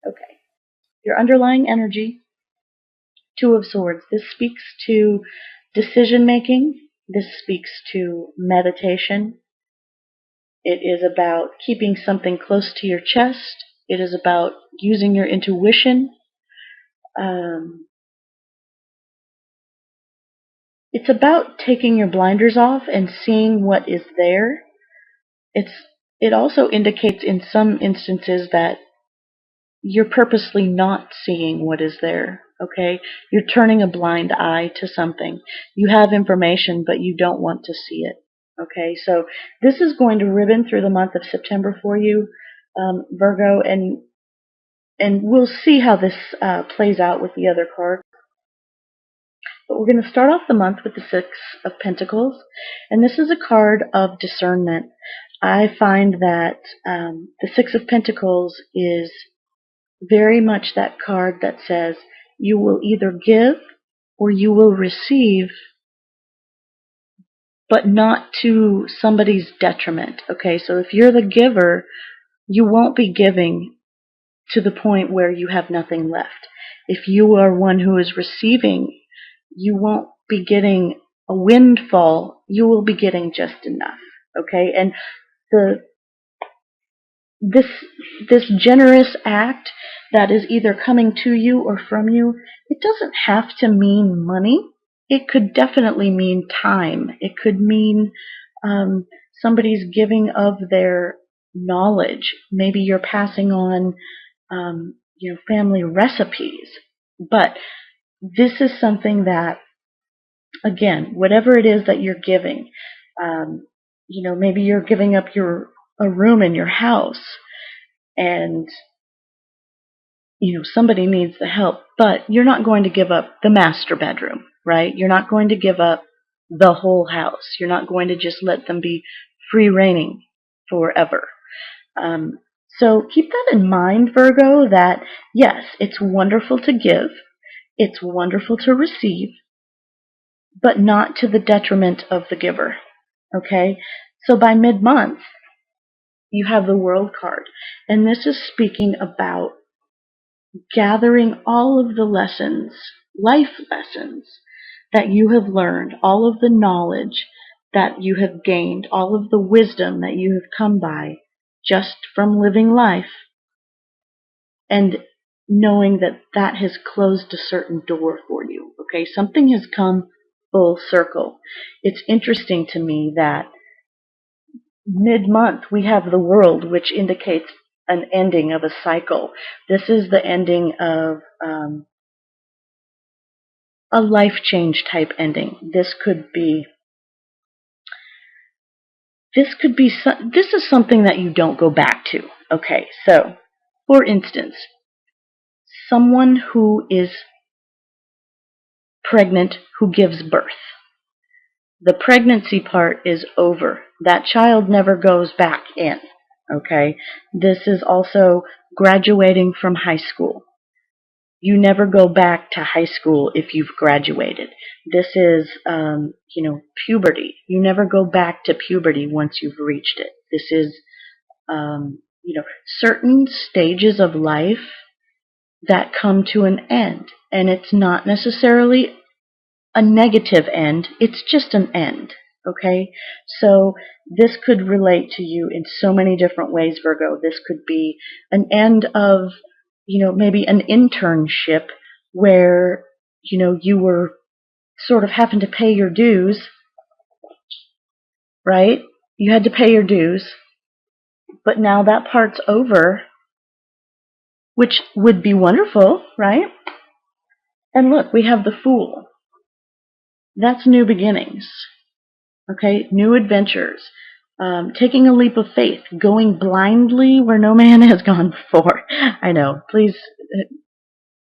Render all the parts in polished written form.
Okay. Your underlying energy, Two of Swords. This speaks to decision making. This speaks to meditation. It is about keeping something close to your chest. It is about using your intuition. Um, it's about taking your blinders off and seeing what is there. It's it also indicates in some instances that you're purposely not seeing what is there. Okay? You're turning a blind eye to something. You have information, but you don't want to see it. Okay? So this is going to ribbon through the month of September for you, Virgo, and we'll see how this plays out with the other cards. But we're going to start off the month with the Six of Pentacles, and this is a card of discernment. I find that the Six of Pentacles is very much that card that says you will either give or you will receive, but not to somebody's detriment. Okay, so if you're the giver, you won't be giving to the point where you have nothing left. If you are one who is receiving, you won't be getting a windfall. You will be getting just enough. Okay, and the this this generous act that is either coming to you or from you, it doesn't have to mean money. It could definitely mean time. It could mean somebody's giving of their knowledge. Maybe you're passing on family recipes. But this is something that, again, whatever it is that you're giving, maybe you're giving up a room in your house, and somebody needs the help, but you're not going to give up the master bedroom, right? You're not going to give up the whole house. You're not going to just let them be free reigning forever. So keep that in mind, Virgo, that yes, it's wonderful to give, it's wonderful to receive, but not to the detriment of the giver. Okay? So by mid-month, you have the World card, and this is speaking about gathering all of the lessons, life lessons, that you have learned, all of the knowledge that you have gained, all of the wisdom that you have come by just from living life, and knowing that that has closed a certain door for you. Okay, something has come full circle. It's interesting to me that mid-month we have the World, which indicates an ending of a cycle. This is the ending of a life change type ending. This is something that you don't go back to. Okay, so for instance, someone who is pregnant who gives birth. The pregnancy part is over. That child never goes back in. Okay, this is also graduating from high school. You never go back to high school if you've graduated. This is, puberty. You never go back to puberty once you've reached it. This is, certain stages of life that come to an end. And it's not necessarily a negative end. It's just an end. Okay? So this could relate to you in so many different ways, Virgo. This could be an end of maybe an internship where, you were sort of having to pay your dues, right? You had to pay your dues, but now that part's over, which would be wonderful, right? And look, we have the Fool. That's new beginnings, okay? New adventures. Taking a leap of faith, going blindly where no man has gone before. I know, please,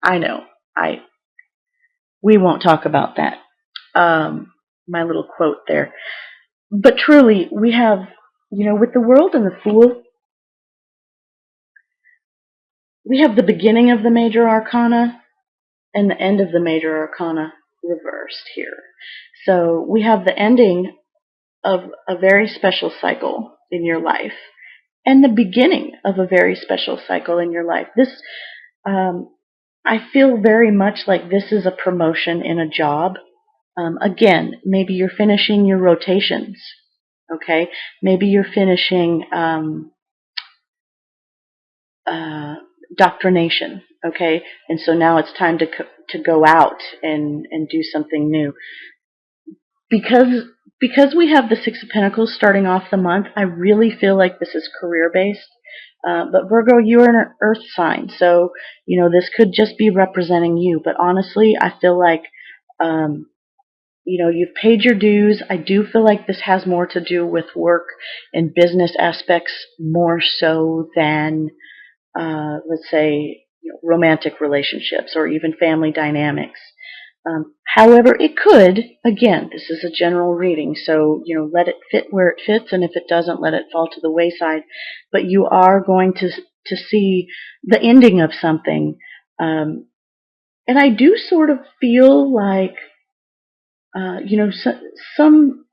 I know, we won't talk about that. My little quote there. But truly, we have, with the World and the Fool, we have the beginning of the major arcana and the end of the major arcana reversed here. So we have the ending of a very special cycle in your life and the beginning of a very special cycle in your life. Um, I feel very much like this is a promotion in a job. Again, maybe you're finishing your rotations. Okay, maybe you're finishing uh, doctrination. Okay, and so now it's time to go out and do something new. Because we have the Six of Pentacles starting off the month, I really feel like this is career based. But Virgo, you are an earth sign, so this could just be representing you. But honestly, I feel like you've paid your dues. I do feel like this has more to do with work and business aspects more so than let's say romantic relationships or even family dynamics. However, it could, again, this is a general reading, so, let it fit where it fits, and if it doesn't, let it fall to the wayside. But you are going to see the ending of something. And I do sort of feel like, some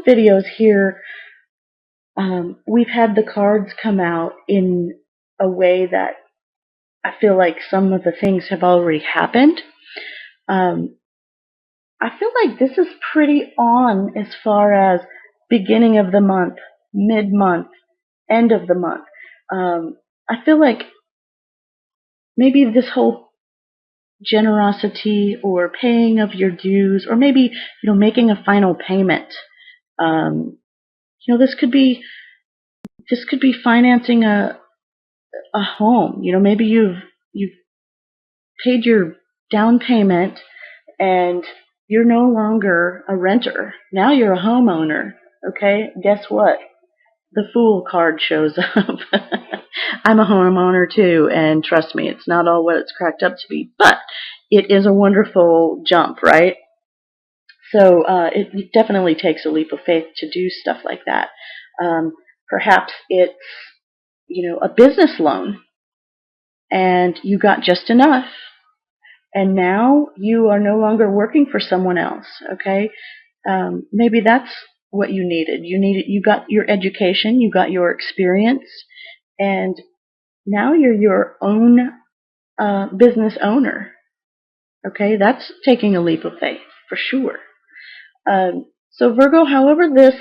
videos here, we've had the cards come out in a way that I feel like some of the things have already happened. I feel like this is pretty on as far as beginning of the month, mid-month, end of the month. I feel like maybe this whole generosity or paying of your dues, or maybe making a final payment. This could be financing a home. Maybe you've paid your down payment and you're no longer a renter. Now you're a homeowner. Okay? Guess what? The Fool card shows up. I'm a homeowner too, and trust me, it's not all what it's cracked up to be, but it is a wonderful jump, right? So it definitely takes a leap of faith to do stuff like that. Perhaps it's a business loan, and you got just enough, and now you are no longer working for someone else. Okay, maybe that's what you needed. You got your education, you got your experience, and now you're your own business owner. Okay, that's taking a leap of faith for sure. So Virgo, however this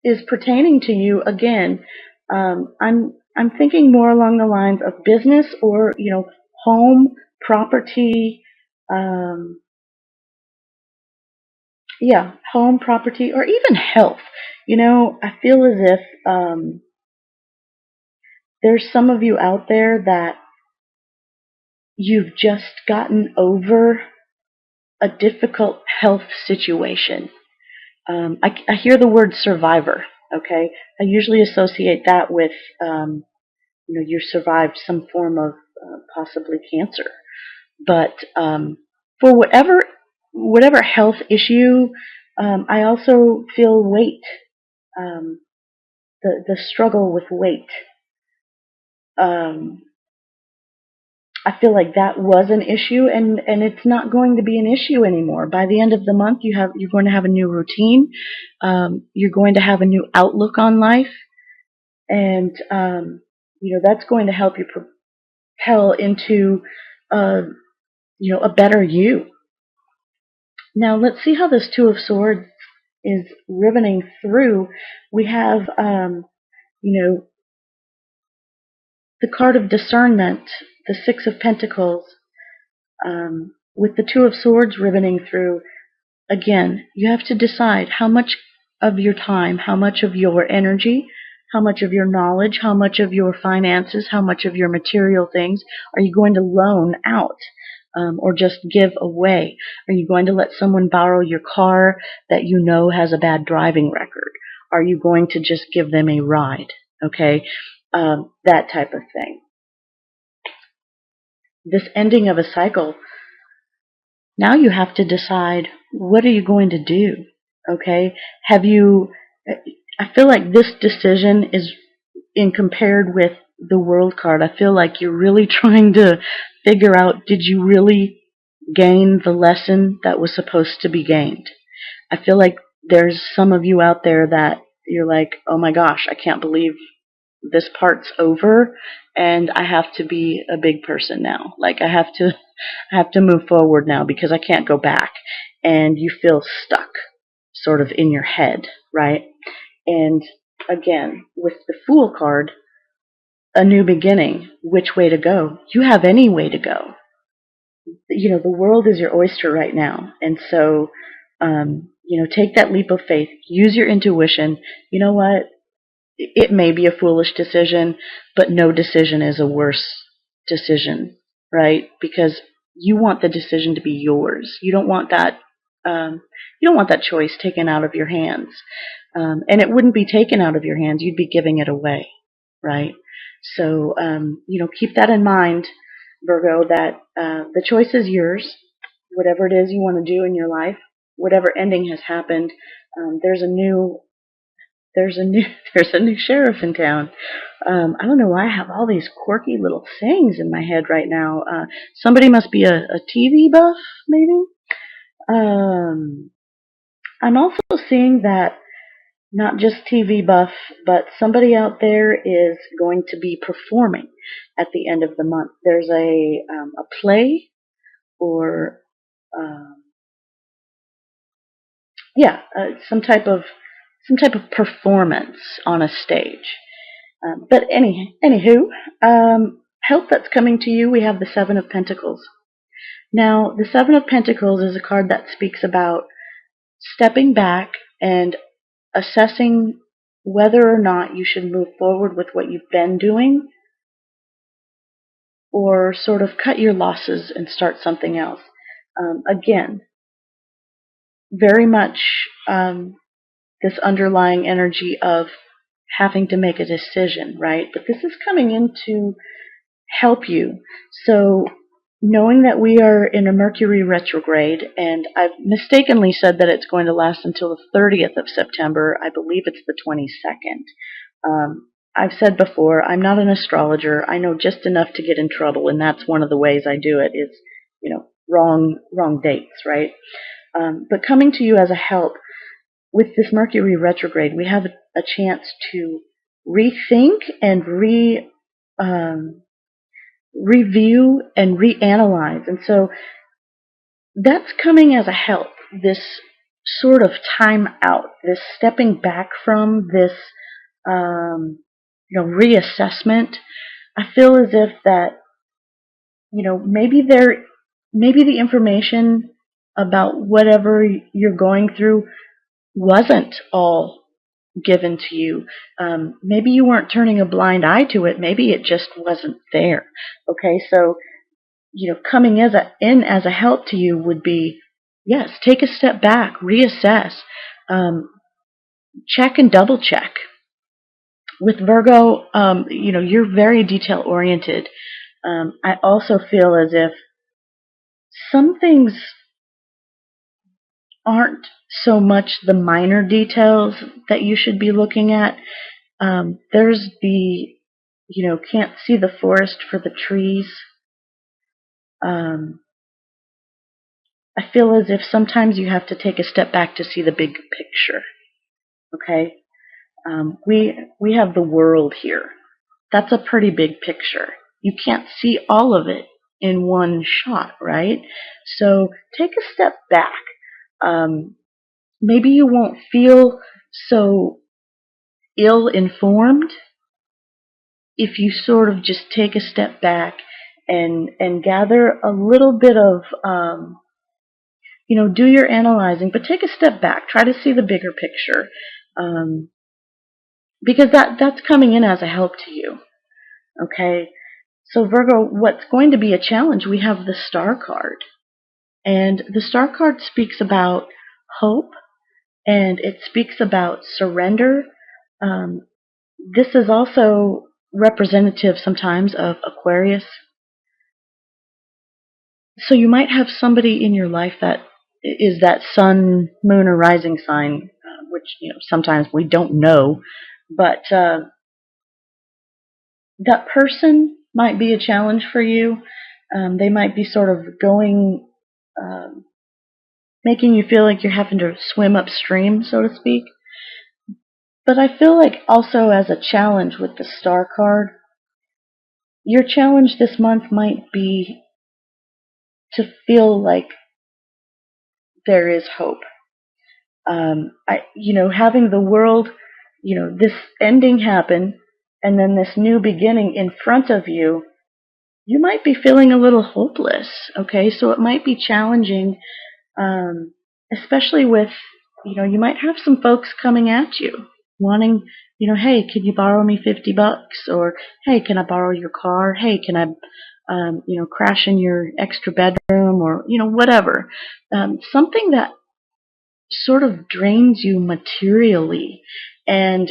is pertaining to you, again, I'm thinking more along the lines of business or home, property, um, home, property, or even health. I feel as if there's some of you out there that you've just gotten over a difficult health situation. I hear the word survivor. Okay, I usually associate that with you survived some form of possibly cancer, but for whatever health issue, I also feel weight, the struggle with weight. I feel like that was an issue, and it's not going to be an issue anymore. By the end of the month, you're going to have a new routine. You're going to have a new outlook on life, and that's going to help you propel into a better you. Now let's see how this Two of Swords is riveting through. We have the card of discernment, the Six of Pentacles, with the Two of Swords riveting through. Again, you have to decide how much of your time, how much of your energy, how much of your knowledge, how much of your finances, how much of your material things are you going to loan out or just give away? Are you going to let someone borrow your car that you know has a bad driving record? Are you going to just give them a ride? Okay, that type of thing. This ending of a cycle, now you have to decide, what are you going to do? Okay, I feel like this decision is, in compared with the World card, I feel like you're really trying to figure out, did you really gain the lesson that was supposed to be gained? I feel like there's some of you out there that you're like, oh my gosh, I can't believe this part's over and I have to be a big person now. Like I have to move forward now because I can't go back. And you feel stuck sort of in your head, right? And again, with the Fool card, a new beginning, which way to go? You have any way to go. The world is your oyster right now. And so, take that leap of faith, use your intuition. You know what? It may be a foolish decision, but no decision is a worse decision, right? Because you want the decision to be yours. You don't want that. You don't want that choice taken out of your hands, and it wouldn't be taken out of your hands. You'd be giving it away, right? So, keep that in mind, Virgo. That the choice is yours. Whatever it is you want to do in your life, whatever ending has happened, there's a new there's a new there's a new sheriff in town. I don't know why I have all these quirky little sayings in my head right now. Somebody must be a TV buff, maybe. I'm also seeing that not just TV buff, but somebody out there is going to be performing at the end of the month. There's a play or some type of performance on a stage. But anywho, help that's coming to you. We have the Seven of Pentacles. Now, the Seven of Pentacles is a card that speaks about stepping back and assessing whether or not you should move forward with what you've been doing or sort of cut your losses and start something else. Again, very much this underlying energy of having to make a decision, right? But this is coming in to help you. So knowing that we are in a Mercury retrograde, and I've mistakenly said that it's going to last until the 30th of September. I believe it's the 22nd. I've said before, I'm not an astrologer. I know just enough to get in trouble, and that's one of the ways I do it is, wrong dates, right? But coming to you as a help, with this Mercury retrograde, we have a chance to rethink and review and reanalyze. And so that's coming as a help, this sort of time out, this stepping back from this, reassessment. I feel as if that, maybe the information about whatever you're going through wasn't all given to you. Maybe you weren't turning a blind eye to it. Maybe it just wasn't there. Okay, so coming in as a help to you would be, yes, take a step back, reassess, check and double check. With Virgo, you're very detail oriented. I also feel as if some things aren't so much the minor details that you should be looking at. There's the, can't see the forest for the trees. I feel as if sometimes you have to take a step back to see the big picture. Okay? We have the world here. That's a pretty big picture. You can't see all of it in one shot, right? So take a step back. Maybe you won't feel so ill-informed if you sort of just take a step back and gather a little bit of, do your analyzing, but take a step back. Try to see the bigger picture, because that's coming in as a help to you. Okay, so Virgo, what's going to be a challenge? We have the Star card, and the Star card speaks about hope, and it speaks about surrender. This is also representative sometimes of Aquarius. So you might have somebody in your life that is that sun, moon, or rising sign, which sometimes we don't know, but that person might be a challenge for you. They might be sort of going, making you feel like you're having to swim upstream, so to speak. But I feel like also as a challenge with the star card, your challenge this month might be to feel like there is hope. Having the world, this ending happen and then this new beginning in front of you, you might be feeling a little hopeless. Okay, so it might be challenging, especially with, you might have some folks coming at you wanting, hey, can you borrow me $50? Or, hey, can I borrow your car? Hey, can I, crash in your extra bedroom? Or, whatever. Something that sort of drains you materially. And,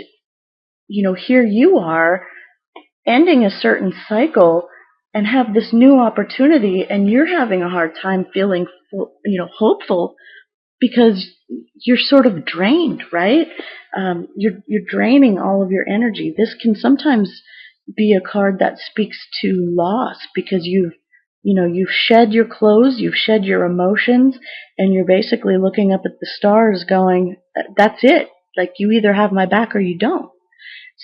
here you are ending a certain cycle and have this new opportunity, and you're having a hard time feeling, hopeful because you're sort of drained, right? You're draining all of your energy. This can sometimes be a card that speaks to loss because you've shed your clothes, you've shed your emotions, and you're basically looking up at the stars going, that's it. Like, you either have my back or you don't.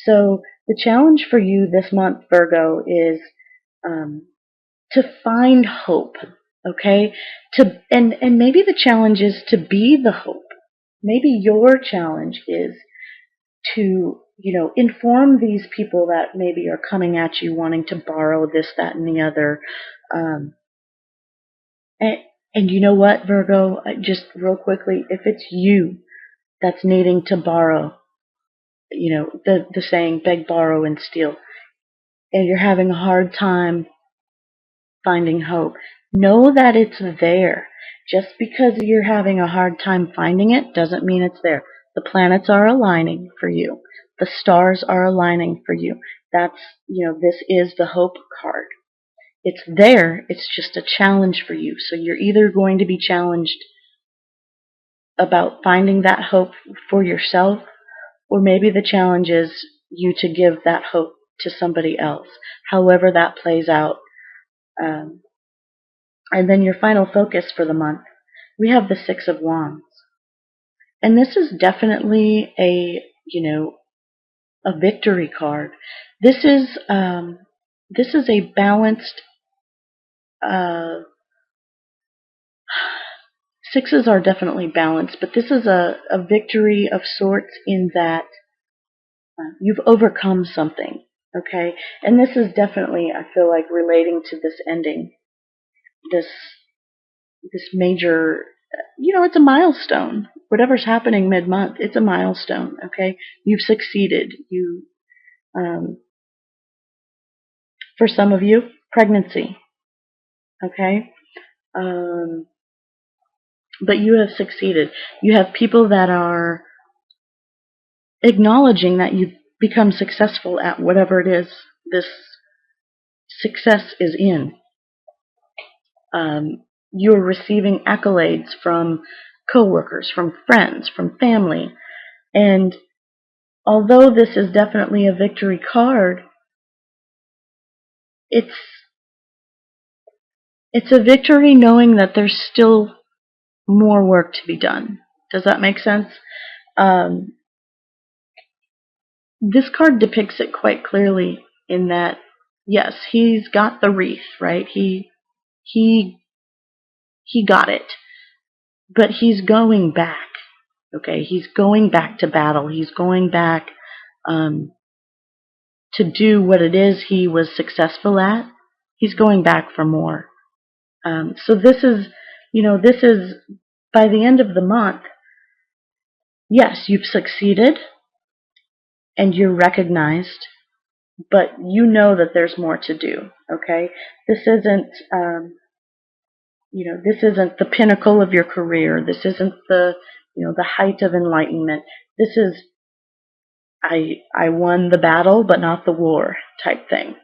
So the challenge for you this month, Virgo, is to find hope, okay? And maybe the challenge is to be the hope. Maybe your challenge is to, inform these people that maybe are coming at you wanting to borrow this, that, and the other. Um, and, and you know what, Virgo, just real quickly, if it's you that's needing to borrow, the saying, beg, borrow, and steal, and you're having a hard time finding hope, know that it's there. Just because you're having a hard time finding it doesn't mean it's there. The planets are aligning for you. The stars are aligning for you. This is the hope card. It's there. It's just a challenge for you. So you're either going to be challenged about finding that hope for yourself, or maybe the challenge is you to give that hope to somebody else. However that plays out. And then your final focus for the month, we have the Six of Wands. And this is definitely a victory card. This is a balanced, sixes are definitely balanced, but this is a victory of sorts in that you've overcome something, okay? And this is definitely, I feel like, relating to this ending, this major, it's a milestone. Whatever's happening mid-month, it's a milestone, okay? You've succeeded. For some of you, pregnancy, okay? But you have succeeded. You have people that are acknowledging that you've become successful at whatever it is this success is in. You're receiving accolades from coworkers, from friends, from family. And although this is definitely a victory card, it's a victory knowing that there's still more work to be done. Does that make sense? This card depicts it quite clearly in that, yes, he's got the wreath, right? He got it. But he's going back. Okay, he's going back to battle. He's going back to do what it is he was successful at. He's going back for more. So this is by the end of the month, yes, you've succeeded and you're recognized, but you know that there's more to do. Okay, this isn't this isn't the pinnacle of your career. This isn't the the height of enlightenment. This is I won the battle, but not the war type thing.